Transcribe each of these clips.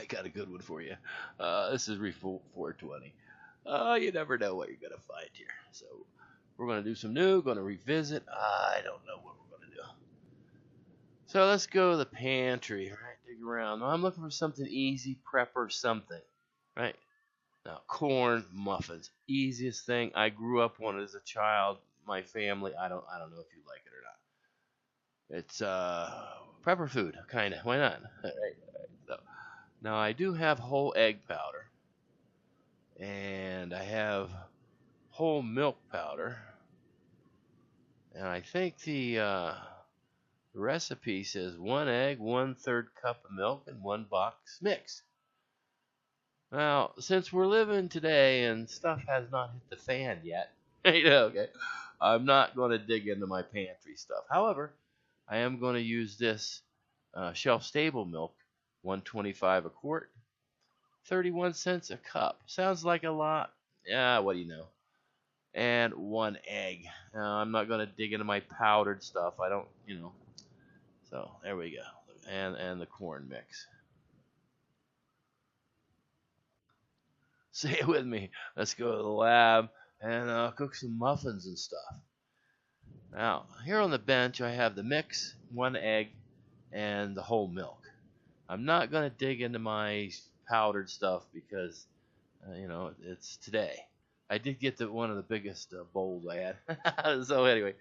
I got a good one for you. This is Re 420. You never know what you're going to find here. So we're going to do some new, going to revisit. I don't know what we're going to do. So let's go to the pantry, right? Dig around. Now, I'm looking for something easy, prepper something, right? Now, corn muffins, easiest thing. I grew up on it as a child. My family, I don't know if you like it or not. It's prepper food, kind of. Why not? Right. So, now I do have whole egg powder, and I have whole milk powder, and I think the recipe says 1 egg, 1/3 cup of milk, and 1 box mix. Now, since we're living today and stuff has not hit the fan yet, okay, I'm not going to dig into my pantry stuff. However, I am going to use this shelf-stable milk, 125 a quart, 31 cents a cup. Sounds like a lot. Yeah, what do you know? And 1 egg. I'm not going to dig into my powdered stuff. I don't, So, there we go. And the corn mix. Say it with me. Let's go to the lab and cook some muffins and stuff. Now, here on the bench, I have the mix, 1 egg, and the whole milk. I'm not going to dig into my powdered stuff because, it's today. I did get one of the biggest bowls I had. So anyway,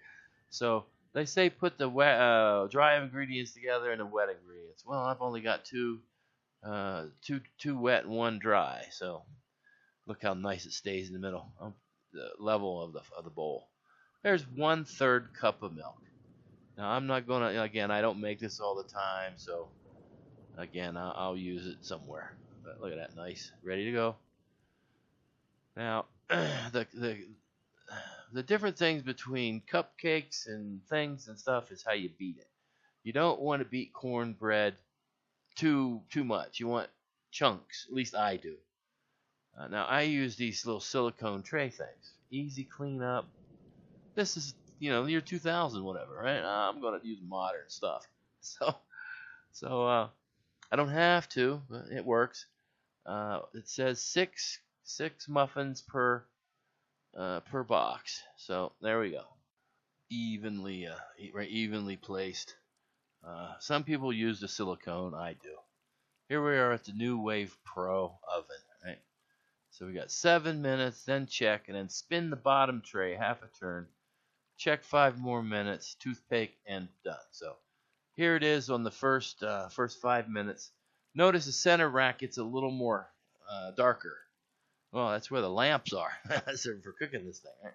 they say put the wet, dry ingredients together and the wet ingredients. Well, I've only got two wet and 1 dry. So look how nice it stays in the middle, the level of the bowl. There's 1/3 cup of milk. Now I'm not gonna, again, I don't make this all the time, so again, I'll use it somewhere. But look at that, nice, ready to go. Now, the different things between cupcakes and things and stuff is how you beat it. You don't want to beat cornbread too much. You want chunks. At least I do. Now I use these little silicone tray things. Easy cleanup. This is year 2000, whatever, right? I'm gonna use modern stuff. So I don't have to, but it works. It says six muffins per box. So there we go. Evenly placed. Some people use the silicone. I do. Here we are at the New Wave Pro oven, right? So we got 7 minutes, then check, and then spin the bottom tray half a turn. Check 5 more minutes, toothpick, and done. So here it is on the first 5 minutes. Notice the center rack gets a little more darker. Well, that's where the lamps are for cooking this thing, right?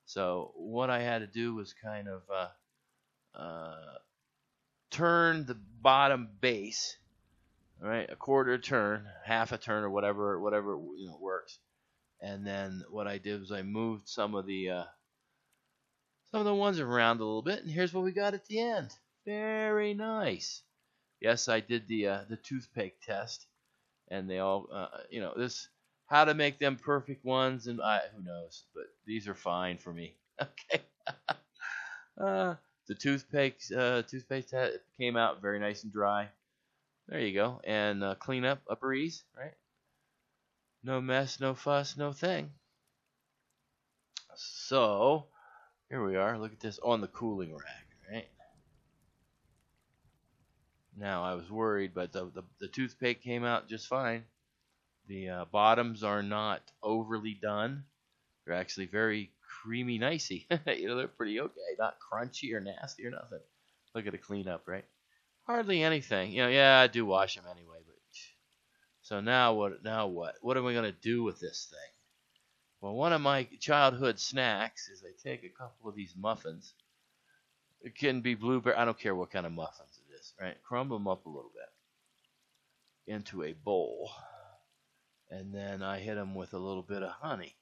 So what I had to do was kind of turn the bottom base, right, a quarter turn, half a turn, or whatever works. And then what I did was I moved some of the ones around a little bit, and here's what we got at the end. Very nice. Yes, I did the toothpick test, and they all this how to make them perfect ones, and who knows, but these are fine for me. Okay. The toothpaste came out very nice and dry. There you go. And clean up, a breeze, right? No mess, no fuss, no thing. So here we are. Look at this on the cooling rack, right? Now I was worried, but the toothpaste came out just fine. The bottoms are not overly done. They're actually very creamy, nicey. They're pretty okay. Not crunchy or nasty or nothing. Look at the cleanup, right? Hardly anything. Yeah, I do wash them anyway. But so now what? What am I gonna do with this thing? Well, one of my childhood snacks is I take a couple of these muffins. It can be blueberry. I don't care what kind of muffins it is, right? Crumble them up a little bit into a bowl, and then I hit them with a little bit of honey.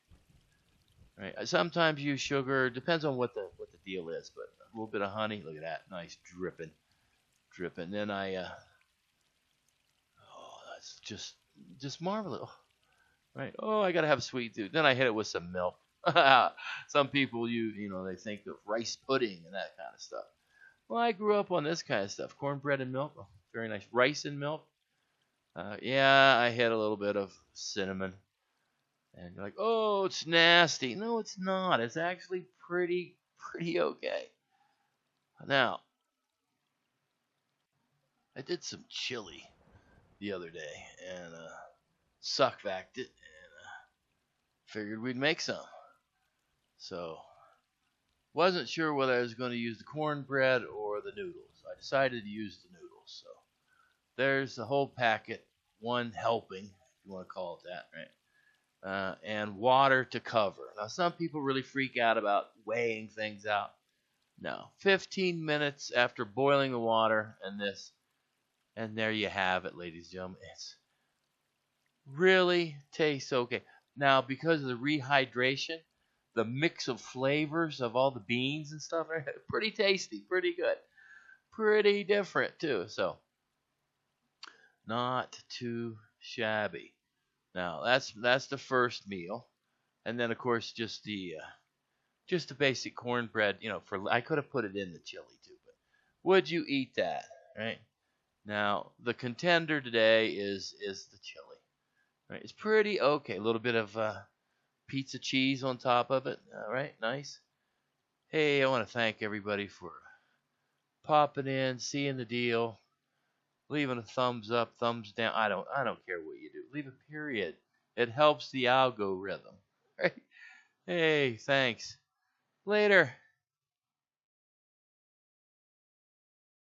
Right. I sometimes use sugar. Depends on what the deal is, but a little bit of honey. Look at that, nice dripping. Then that's just marvelous. Right. Oh, I gotta have a sweet tooth. Then I hit it with some milk. Some people they think of rice pudding and that kind of stuff. Well, I grew up on this kind of stuff. Cornbread and milk. Oh, very nice. Rice and milk. Yeah, I hit a little bit of cinnamon. And you're like, oh, it's nasty. No, it's not. It's actually pretty okay. Now, I did some chili the other day and suck vacked it and figured we'd make some. So, wasn't sure whether I was going to use the cornbread or the noodles. I decided to use the noodles. So, there's the whole packet, one helping, if you want to call it that, right? And water to cover. Now, some people really freak out about weighing things out. No, 15 minutes after boiling the water and this, and there you have it, ladies and gentlemen. It's really tastes okay. Now, because of the rehydration, the mix of flavors of all the beans and stuff, pretty tasty, pretty good, pretty different too. So, not too shabby. Now, that's the first meal, and then of course just the basic cornbread. For I could have put it in the chili too, but would you eat that, right? Now, the contender today is the chili. Right? It's pretty okay. A little bit of pizza cheese on top of it. All right, nice. Hey, I want to thank everybody for popping in, seeing the deal, leaving a thumbs up, thumbs down. I don't care what you do. Leave a period. It helps the algorithm. Right? Hey, thanks. Later.